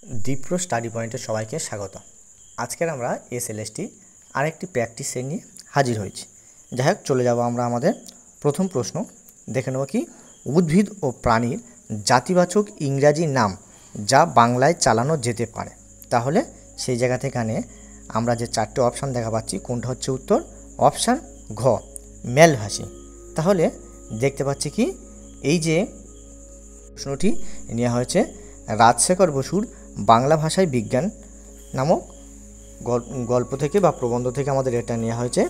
Dipra study পয়েন্টে সবাইকে স্বাগত। আজকের আমরা এসএলএসটি আরেকটি প্র্যাকটিস সেট নিয়ে হাজির হয়েছি। যাই হোক, চলে যাব আমরা আমাদের প্রথম প্রশ্ন। দেখে নেব কি উদ্ভিদ ও প্রাণীর জাতিবাচক ইংরাজি নাম যা বাংলায় চালানো যেতে পারে। তাহলে সেই জায়গা থেকে আমরা যে চারটে অপশান দেখা পাচ্ছি, কোনটা হচ্ছে উত্তর? অপশান ঘ, মেলভাষী। তাহলে দেখতে পাচ্ছি কি এই যে প্রশ্নটি নেওয়া হয়েছে রাজশেখর বসুর বাংলা ভাষায় বিজ্ঞান নামক গল্প থেকে বা প্রবন্ধ থেকে আমাদের এটা নেওয়া হয়েছে,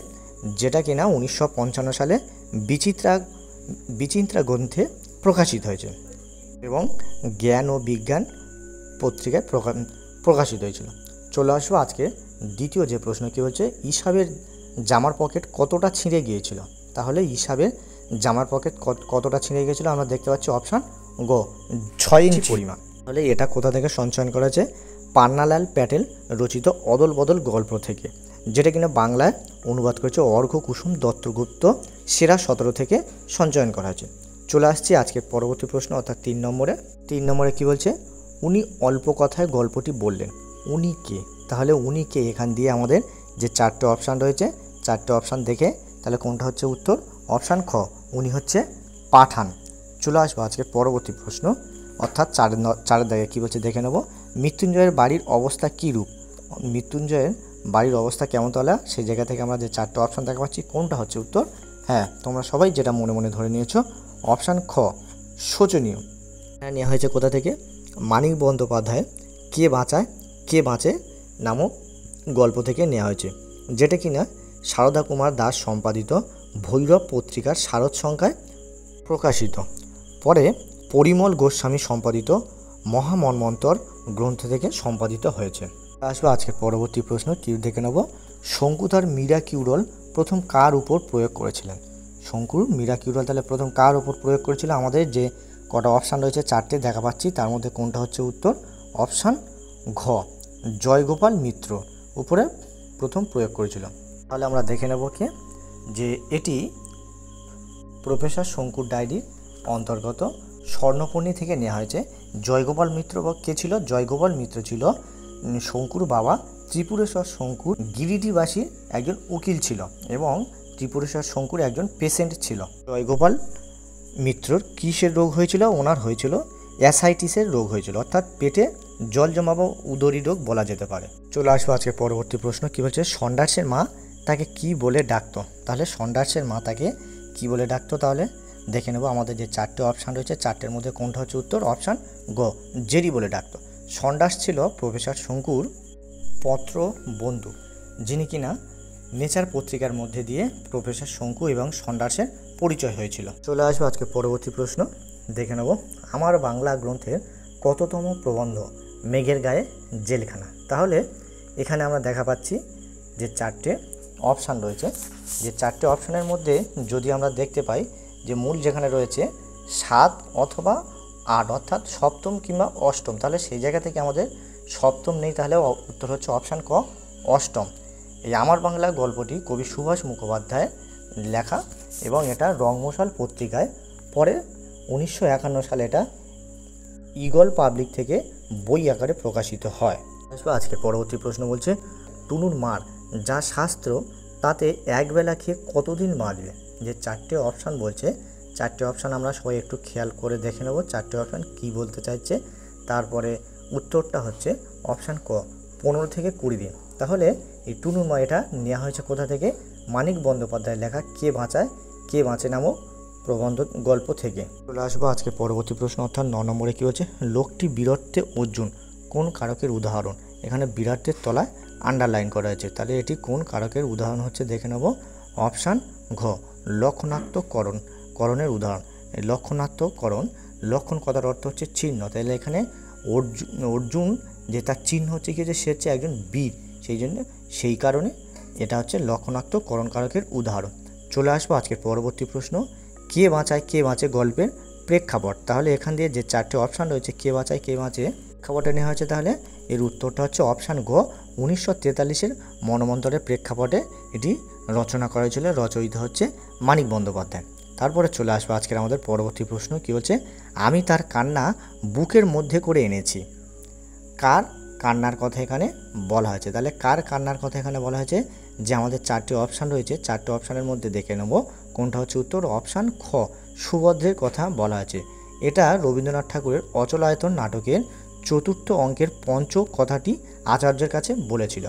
যেটা কিনা 1955 সালে বিচিত্রা গ্রন্থে প্রকাশিত হয়েছে এবং জ্ঞান ও বিজ্ঞান পত্রিকায় প্রকাশিত হয়েছিল। চলে আসবো আজকে দ্বিতীয় যে প্রশ্ন, কী হচ্ছে ইসাবের জামার পকেট কতটা ছিঁড়ে গিয়েছিল। তাহলে ইসাবের জামার পকেট কতটা ছিঁড়ে গিয়েছিল আমরা দেখতে পাচ্ছি অপশান গ, 6 ইঞ্চি পরিমাণ। তাহলে এটা কোথা থেকে সঞ্চয়ন করা হয়েছে? পান্নালাল প্যাটেল রচিত অদল বদল গল্প থেকে, যেটা কিনা বাংলায় অনুবাদ করেছে অর্ঘ্য কুসুম দত্তগুপ্ত সেরা 17 থেকে সঞ্চয়ন করা হয়েছে। চলে আসছি আজকের পরবর্তী প্রশ্ন, অর্থাৎ 3 নম্বরে কী বলছে? উনি অল্প কথায় গল্পটি বললেন। উনি কে? তাহলে উনি কে এখান দিয়ে আমাদের যে চারটে অপশান রয়েছে, চারটে অপশান দেখে তাহলে কোনটা হচ্ছে উত্তর? অপশান খ, উনি হচ্ছে পাঠান। চলে আসবো আজকের পরবর্তী প্রশ্ন, অর্থাৎ চারের দাগে কী বলছে দেখে নেব। মৃত্যুঞ্জয়ের বাড়ির অবস্থা কী রূপ? মৃত্যুঞ্জয়ের বাড়ির অবস্থা কেমন তলা? সেই জায়গা থেকে আমরা যে চারটে অপশান দেখা পাচ্ছি, কোনটা হচ্ছে উত্তর? হ্যাঁ, তোমরা সবাই যেটা মনে মনে ধরে নিয়েছো, অপশান খ, শোচনীয়। এটা নেওয়া হয়েছে কোথা থেকে? মানিক বন্দ্যোপাধ্যায় কে বাঁচায় কে বাঁচে নামক গল্প থেকে নেওয়া হয়েছে, যেটা কিনা সারদা কুমার দাস সম্পাদিত ভৈরব পত্রিকার শারদ সংখ্যায় প্রকাশিত। পরে পরিমল গোস্বামী সম্পাদিত মহামন্বন্তর গ্রন্থ থেকে সম্পাদিত হয়েছে। আসবো আজকের পরবর্তী প্রশ্ন, কি দেখে নেব। শঙ্কু তার মিরাকিউরল প্রথম কার উপর প্রয়োগ করেছিলেন? শঙ্কুর মিরাকিউরল তাহলে প্রথম কার উপর প্রয়োগ করেছিল? আমাদের যে কটা অপশান রয়েছে চারটে দেখা পাচ্ছি, তার মধ্যে কোনটা হচ্ছে উত্তর? অপশান ঘ, জয়গোপাল মিত্র উপরে প্রথম প্রয়োগ করেছিল। তাহলে আমরা দেখে নেব কি যে এটি প্রফেসর শঙ্কুর ডায়েরির অন্তর্গত স্বর্ণপর্ণী থেকে নেওয়া হয়েছে। জয়গোপাল মিত্র কে ছিল? জয়গোপাল মিত্র ছিল শঙ্কুর বাবা ত্রিপুরেশ্বর শঙ্কুর গিরিডিবাসীর একজন উকিল ছিল এবং ত্রিপুরেশ্বর শঙ্কুর একজন পেশেন্ট ছিল। জয়গোপাল মিত্রর কিসের রোগ হয়েছিল? ওনার হয়েছিল অ্যাসাইটিসের রোগ হয়েছিল, অর্থাৎ পেটে জল জমাবো উদরী রোগ বলা যেতে পারে। চলে আসবো আজকে পরবর্তী প্রশ্ন, কী বলছে সন্ডার্সের মা তাকে কি বলে ডাকতো? তাহলে সন্ডার্সের মা তাকে কি বলে ডাকতো? তাহলে দেখে নেব আমাদের যে চারটে অপশান রয়েছে, চারটের মধ্যে কোনটা হচ্ছে উত্তর? অপশান গ, জেরি বলে ডাকতো। সন্ডার্স ছিল প্রফেসর শঙ্কুর পত্র বন্ধু, যিনি কিনা নেচার পত্রিকার মধ্যে দিয়ে প্রফেসর শঙ্কু এবং সন্ডার্সের পরিচয় হয়েছিল। চলে আসবো আজকে পরবর্তী প্রশ্ন, দেখে নেব আমার বাংলা গ্রন্থের কততম প্রবন্ধ মেঘের গায়ে জেলখানা। তাহলে এখানে আমরা দেখা পাচ্ছি যে চারটে অপশান রয়েছে, যে চারটে অপশানের মধ্যে যদি আমরা দেখতে পাই যে মূল যেখানে রয়েছে 7 অথবা 8, অর্থাৎ সপ্তম কিংবা অষ্টম, তাহলে সেই জায়গা থেকে আমাদের সপ্তম নেই, তাহলে উত্তর হচ্ছে অপশান ক, অষ্টম। এই আমার বাংলা গল্পটি কবি সুভাষ মুখোপাধ্যায় লেখা এবং এটা রংমশাল পত্রিকায় পরে 1951 সালে এটা ঈগল পাবলিক থেকে বই আকারে প্রকাশিত হয়। আজকে পরবর্তী প্রশ্ন বলছে টুনুর মার যা শাস্ত্র তাতে একবেলা খেয়ে কতদিন বাঁচবে? যে চারটে অপশান বলছে, চারটে অপশান আমরা সবাই একটু খেয়াল করে দেখে নেব চারটে অপশান কী বলতে চাইছে। তারপরে উত্তরটা হচ্ছে অপশান ক, 15 থেকে 20 দিন। তাহলে এই টুনুর মা এটা নেওয়া হয়েছে কোথা থেকে? মানিক বন্দ্যোপাধ্যায়ের লেখা কে বাঁচে নামক প্রবন্ধ গল্প থেকে। চলে আসবো আজকে পরবর্তী প্রশ্ন, অর্থাৎ 9 নম্বরে কী হচ্ছে লোকটি বীরত্বে অর্জুন কোন কারকের উদাহরণ? এখানে বিরাটের তলায় আন্ডারলাইন করা হয়েছে, তাহলে এটি কোন কারকের উদাহরণ হচ্ছে দেখে নেব। অপশান ঘ, লক্ষণাত্মকরণের উদাহরণ। এই লক্ষণাত্মকরণ, লক্ষণ কথার অর্থ হচ্ছে চিহ্ন, তাহলে এখানে অর্জুন যে তার চিহ্ন হচ্ছে কি যে সে হচ্ছে একজন বীর, সেই কারণে এটা হচ্ছে লক্ষণাত্মকরণ কারকের উদাহরণ। চলে আসবো আজকের পরবর্তী প্রশ্ন, কে বাঁচে গল্পের প্রেক্ষাপট। তাহলে এখান দিয়ে যে চারটে অপশান রয়েছে কে বাঁচে প্রেক্ষাপটে নেওয়া হয়েছে, তাহলে এর উত্তরটা হচ্ছে অপশান গ, 1943-এর মনমন্তরের প্রেক্ষাপটে এটি রচনা করা হয়েছিল, রচয়িতা হচ্ছে মানিক বন্দ্যোপাধ্যায়। তারপরে চলে আসবো আজকের আমাদের পরবর্তী প্রশ্ন, কী বলছে আমি তার কান্না বুকের মধ্যে করে এনেছি। কার কান্নার কথা এখানে বলা হয়েছে। তাহলে কার কান্নার কথা এখানে বলা হয়েছে, যে আমাদের চারটি অপশান রয়েছে, চারটি অপশানের মধ্যে দেখে নেব কোনটা হচ্ছে উত্তর। অপশান খ, সুভদ্রের কথা বলা আছে। এটা রবীন্দ্রনাথ ঠাকুরের অচলায়তন নাটকের চতুর্থ অঙ্কের পঞ্চ কথাটি আচার্যের কাছে বলেছিল।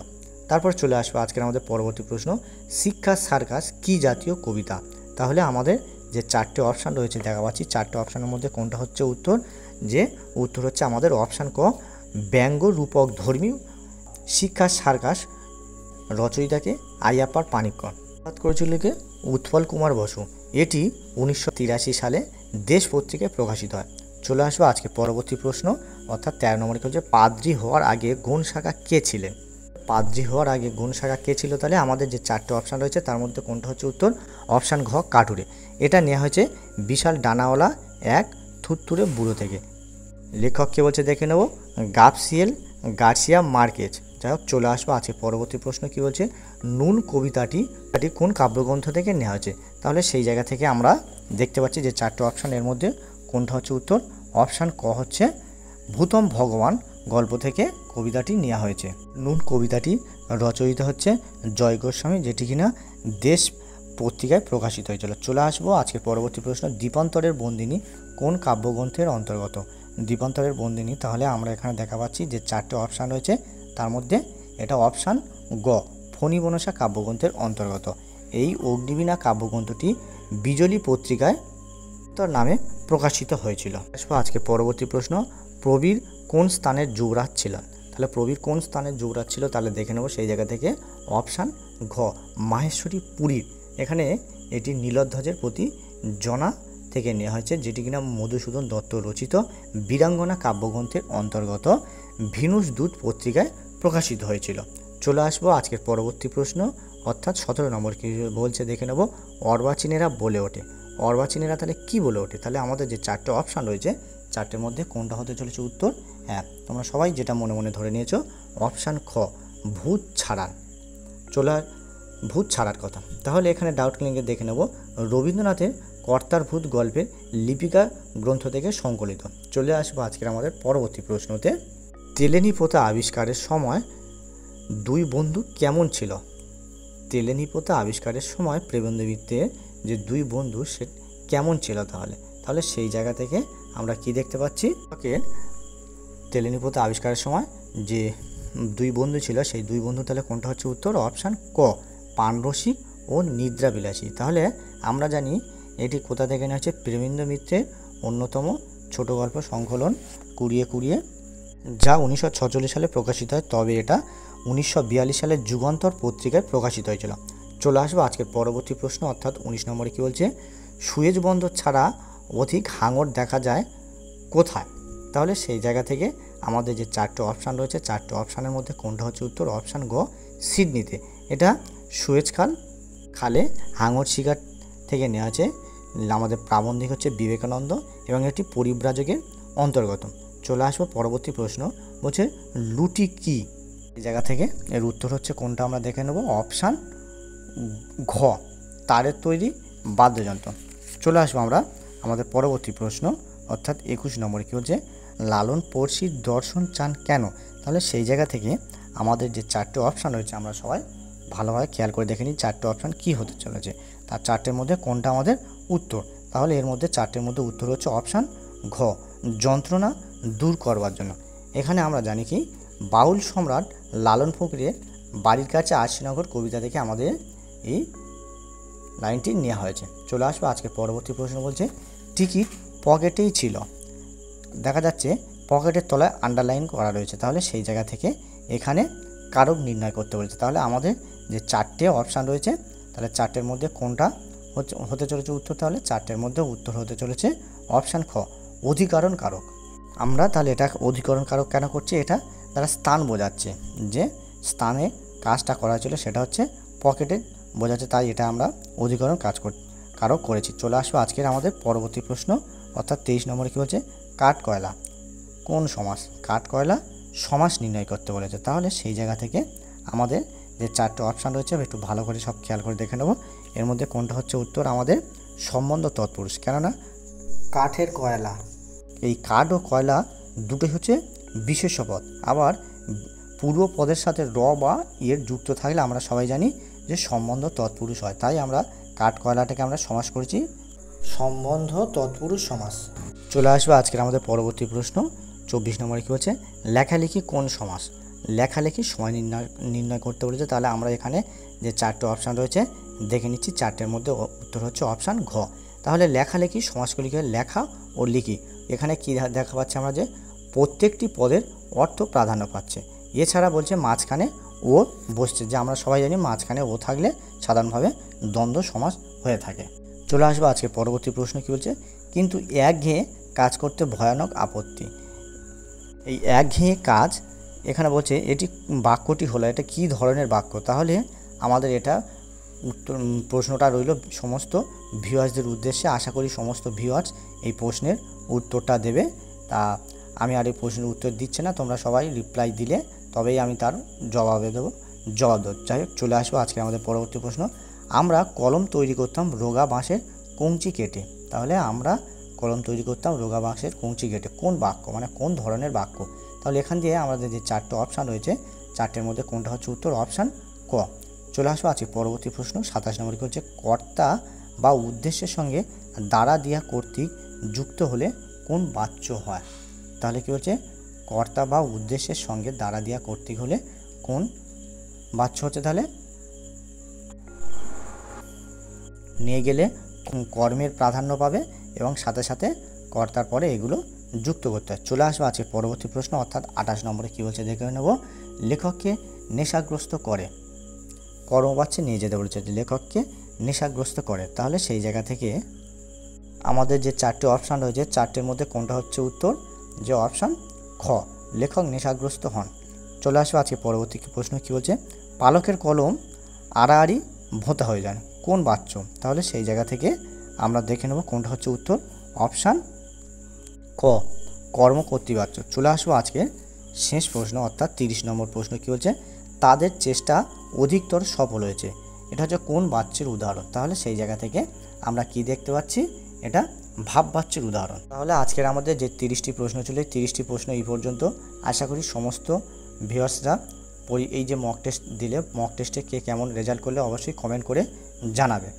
তারপর চলে আসবে আজকের আমাদের পরবর্তী প্রশ্ন, শিক্ষা সার্কাস কি জাতীয় কবিতা? তাহলে আমাদের যে চারটে অপশান রয়েছে দেখা পাচ্ছি, চারটে অপশানের মধ্যে কোনটা হচ্ছে উত্তর, যে উত্তর হচ্ছে আমাদের অপশান ক, ব্যঙ্গ রূপক ধর্মী শিক্ষা সার্কাস রচয়িতাকে আইয়াপ্পার পানিক্কর করেছিল কে, উৎপল কুমার বসু। এটি 1983 সালে দেশ পত্রিকায় প্রকাশিত হয়। চলে আসবে আজকে পরবর্তী প্রশ্ন, অর্থাৎ 13 নম্বরে হচ্ছে পাদ্রী হওয়ার আগে গুণ শাখা কে ছিলেন? পাদ্রী হওয়ার আগে গুণ শাখা কে ছিল? তাহলে আমাদের যে চারটে অপশান রয়েছে তার মধ্যে কোনটা হচ্ছে উত্তর? অপশান ঘ, কাঠুরে। এটা নেওয়া হয়েছে বিশাল ডানাওয়ালা এক থুত্তুরে বুড়ো থেকে। লেখক কে বলছে দেখে নেব, গাবরিয়েল গার্সিয়া মার্কেজ। যাই হোক, চলে আসবো আজকে পরবর্তী প্রশ্ন কি বলছে, নুন কবিতাটি কোন কাব্যগ্রন্থ থেকে নেওয়া হয়েছে? তাহলে সেই জায়গা থেকে আমরা দেখতে পাচ্ছি যে চারটে অপশান, এর মধ্যে কোনটা হচ্ছে উত্তর? অপশান ক হচ্ছে ভূতম ভগবান গল্প থেকে কবিতাটি নেওয়া হয়েছে। নুন কবিতাটি রচয়িতা হচ্ছে জয় গোস্বামী, যেটি কিনা দেশ পত্রিকায় প্রকাশিত হয়েছিল। চলে আসবো আজকে পরবর্তী প্রশ্ন, দ্বীপান্তরের বন্দিনী কোন কাব্যগ্রন্থের অন্তর্গত? দ্বীপান্তরের বন্দিনী, তাহলে আমরা এখানে দেখা পাচ্ছি যে চারটে অপশান রয়েছে, তার মধ্যে এটা অপশান গ, ফণীবনসা কাব্যগ্রন্থের অন্তর্গত। এই অগ্নিবীণা কাব্যগ্রন্থটি বিজলী পত্রিকায় তার নামে প্রকাশিত হয়েছিল। আজকে পরবর্তী প্রশ্ন, প্রবীর কোন স্থানের যুবরাজ ছিলেন? তাহলে প্রবীর কোন স্থানের যুবরাজ ছিল? তাহলে দেখে নেব সেই জায়গা থেকে অপশান ঘ, মাহেশ্বরী পুরীর। এখানে এটি নীলধ্বজের প্রতি জনা থেকে নেওয়া হয়েছে, যেটি কিনা মধুসূদন দত্ত রচিত বীরাঙ্গনা কাব্যগ্রন্থের অন্তর্গত ভিনুস দূত পত্রিকায় প্রকাশিত হয়েছিল। চলে আসবো আজকের পরবর্তী প্রশ্ন, অর্থাৎ 17 নম্বর কি বলছে দেখে নেব, অর্বাচীনেরা বলে ওঠে। অর্বাচীনেরা তাহলে কি বলে ওঠে? তাহলে আমাদের যে চারটে অপশান রয়েছে, চারটের মধ্যে কোনটা হতে চলেছে উত্তর? হ্যাঁ, তোমরা সবাই যেটা মনে মনে ধরে নিয়েছো, অপশান খ, ভূত ছাড়ার। ভূত ছাড়ার কথা। তাহলে এখানে ডাউট ক্লিনিকে দেখে নেব, রবীন্দ্রনাথের কর্তার ভূত গল্পের লিপিকা গ্রন্থ থেকে সংকলিত। চলে আসবো আজকের আমাদের পরবর্তী প্রশ্নতে, তেলেনি পোতা আবিষ্কারের সময় দুই বন্ধু কেমন ছিল? তেলেনি পোতা আবিষ্কারের সময় প্রেবন্ধবিত্তের যে দুই বন্ধু সে কেমন ছিল? তাহলে সেই জায়গা থেকে আমরা কি দেখতে পাচ্ছি, তেলেনি পোতা আবিষ্কারের সময় যে দুই বন্ধু ছিল, সেই দুই বন্ধু তাহলে কোনটা হচ্ছে উত্তর? অপশান ক, পানরসিক ও নিদ্রাবিলাসী। তাহলে আমরা জানি এটি কোথা থেকে নেওয়া হচ্ছে? প্রেমেন্দ্র মিত্রের অন্যতম ছোট গল্প সংকলন কুড়িয়ে কুড়িয়ে, যা 1946 সালে প্রকাশিত হয়, তবে এটা 1942 সালে যুগান্তর পত্রিকায় প্রকাশিত হয়েছিল। চলে আসবো আজকের পরবর্তী প্রশ্ন, অর্থাৎ 19 নম্বরে কী বলছে, সুয়েজ বন্দর ছাড়া অধিক হাঙর দেখা যায় কোথায়? তাহলে সেই জায়গা থেকে আমাদের যে চারটে অপশান রয়েছে, চারটে অপশানের মধ্যে কোনটা হচ্ছে উত্তর? অপশান গ, সিডনিতে। এটা সুয়েজ খালে হাঙর শিকার থেকে নেওয়া আছে। আমাদের প্রাবন্ধিক হচ্ছে বিবেকানন্দ এবং এটি পরিব্রাজকের অন্তর্গত। চলে আসবো পরবর্তী প্রশ্ন, বলছে লুটি কি? এই জায়গা থেকে এর উত্তর হচ্ছে কোনটা আমরা দেখে নেব, অপশান ঘ, তারের তৈরি বাদ্যযন্ত্র। চলে আসবো আমরা আমাদের পরবর্তী প্রশ্ন, অর্থাৎ 21 নম্বরে কী হচ্ছে, লালন পড়শির দর্শন চান কেন? তাহলে সেই জায়গা থেকে আমাদের যে চারটে অপশান রয়েছে আমরা সবাই ভালোভাবে খেয়াল করে দেখে নিই চারটে অপশান কী হতে চলেছে, তার চারটের মধ্যে কোনটা আমাদের উত্তর। তাহলে এর মধ্যে চারটের মধ্যে উত্তর হচ্ছে অপশান ঘ, যন্ত্রণা দূর করবার জন্য। এখানে আমরা জানি কি, বাউল সম্রাট লালন ফকিরের বাড়ির কাছে আশিনগর কবিতা থেকে আমাদের এই লাইনটি নেওয়া হয়েছে। চলে আসবো আজকে পরবর্তী প্রশ্ন, বলছে টিকিট পকেটেই ছিল। দেখা যাচ্ছে পকেটের তলায় আন্ডারলাইন করা রয়েছে, তাহলে সেই জায়গা থেকে এখানে কারক নির্ণয় করতে বলেছে। তাহলে আমাদের যে চারটে অপশান রয়েছে, তাহলে চারটের মধ্যে কোনটা হতে চলেছে উত্তর? তাহলে চারটের মধ্যে উত্তর হতে চলেছে অপশান খ, অধিকরণ কারক। আমরা তাহলে এটা অধিকরণ কারক কেন করছি? এটা তারা স্থান বোঝাচ্ছে, যে স্থানে কাজটা করা হয়েছিল সেটা হচ্ছে পকেটে বোঝাচ্ছে, তাই এটা আমরা অধিকরণ কারক করেছি। চলে আসবো আজকের আমাদের পরবর্তী প্রশ্ন, অর্থাৎ 23 নম্বরে কী বলছে, কাঠ কয়লা কোন সমাস? কাঠ কয়লা সমাস নির্ণয় করতে বলেছে। তাহলে সেই জায়গা থেকে আমাদের যে চারটে অপশান রয়েছে একটু ভালো করে সব খেয়াল করে দেখে নেব, এর মধ্যে কোনটা হচ্ছে উত্তর? আমাদের সম্বন্ধ তৎপুরুষ। কেননা কাঠের কয়লা, এই কাঠ ও কয়লা দুটোই হচ্ছে বিশেষ্য পদ। আবার পূর্ব পদের সাথে র বা এর যুক্ত থাকলে আমরা সবাই জানি যে সম্বন্ধ তৎপুরুষ হয়, তাই আমরা কাঠকয়লাটাকে আমরা সমাস করেছি সম্বন্ধ তৎপুরুষ সমাস। চলে আসবে আজকের আমাদের পরবর্তী প্রশ্ন 24 নম্বরে কী হচ্ছে, লেখালেখি কোন সমাস? লেখালেখি সময় নির্ণয় করতে বলেছে। তাহলে আমরা এখানে যে 4টে অপশান রয়েছে দেখে নিচ্ছি, 4টের মধ্যে উত্তর হচ্ছে অপশান ঘ। তাহলে লেখালেখি সমাসগুলিকে লেখা ও লিখি, এখানে কী দেখা পাচ্ছি আমরা যে প্রত্যেকটি পদের অর্থ প্রাধান্য পাচ্ছে। এছাড়া বলছে মাঝখানে ও বসছে, যে আমরা সবাই জানি মাঝখানে ও থাকলে সাধারণভাবে দ্বন্দ্ব সমাস হয়ে থাকে। চলে আসবো আজকে পরবর্তী প্রশ্ন কী বলছে, কিন্তু একঘেয়ে কাজ করতে ভয়ানক আপত্তি। এই একঘেয়ে কাজ এখানে বলছে এটি বাক্যটি হলো, এটা কী ধরনের বাক্য? তাহলে আমাদের এটা উত্তর প্রশ্নটা রইল সমস্ত ভিউয়ার্সদের উদ্দেশ্যে। আশা করি সমস্ত ভিউয়ার্স এই প্রশ্নের উত্তরটা দেবে। তা আমি আর এই প্রশ্নের উত্তর দিচ্ছি না, তোমরা সবাই রিপ্লাই দিলে তবেই আমি তার জবাব দেবো। যাই হোক, চলে আসবো আজকে আমাদের পরবর্তী প্রশ্ন, আমরা কলম তৈরি করতাম রোগা বাঁশের কঞ্চি কেটে। তাহলে আমরা কলম তৈরি করতাম রোগা বাঁশের কঞ্চি কেটে, কোন বাক্য মানে কোন ধরনের বাক্য? তাহলে এখান দিয়ে আমাদের যে 4টে অপশান রয়েছে 4টের মধ্যে কোনটা হচ্ছে উত্তর? অপশান ক। চলে আসবো আজকে পরবর্তী প্রশ্ন 27 নম্বর কি হচ্ছে, কর্তা বা উদ্দেশ্যের সঙ্গে দ্বারা দিয়া কর্তৃক যুক্ত হলে কোন বাচ্য হয়? তাহলে কি হচ্ছে, কর্তা বা উদ্দেশ্যের সঙ্গে দ্বারা দিয়া কর্তৃক হলে কোন বাচ্য হচ্ছে? তাহলে নিয়ে গেলে কর্মের প্রাধান্য পাবে এবং সাথে সাথে কর্তার পরে এগুলো যুক্ত করতে হয়। চলে আসবো আজকে পরবর্তী প্রশ্ন অর্থাৎ 28 নম্বরে কী বলছে দেখে নেব, লেখককে নেশাগ্রস্ত করে। কর্মবাচ্যে নিয়ে যেতে বলেছে, লেখককে নেশাগ্রস্ত করে। তাহলে সেই জায়গা থেকে আমাদের যে 4টে অপশান রয়েছে 4টের মধ্যে কোনটা হচ্ছে উত্তর? যে অপশান খ, লেখক নেশাগ্রস্ত হন। চলে আসবো আজকে পরবর্তী প্রশ্ন কী বলছে, পালকের কলম আড়াআড়ি ভোঁতা হয়ে যান, কোন বাচ্য? তাহলে সেই জায়গা থেকে আমরা দেখে নেব কোনটা হচ্ছে উত্তর? অপশান ক, কর্মকর্তৃবাচ্য। চলে আসবো আজকে শেষ প্রশ্ন অর্থাৎ 30 নম্বর প্রশ্ন কী বলছে, তাদের চেষ্টা অধিকতর সফল হয়েছে, এটা হচ্ছে কোন বাচ্যের উদাহরণ? তাহলে সেই জায়গা থেকে আমরা কি দেখতে পাচ্ছি, এটা ভাব বাচ্যের উদাহরণ। তাহলে আজকের আমাদের যে 30টি প্রশ্ন ছিল, 30টি প্রশ্ন এই পর্যন্ত। আশা করি সমস্ত ভিউয়ার্সরা এই যে মক টেস্ট দিলে, মক টেস্টে কে কেমন রেজাল্ট করলে অবশ্যই কমেন্ট করে জানাবে।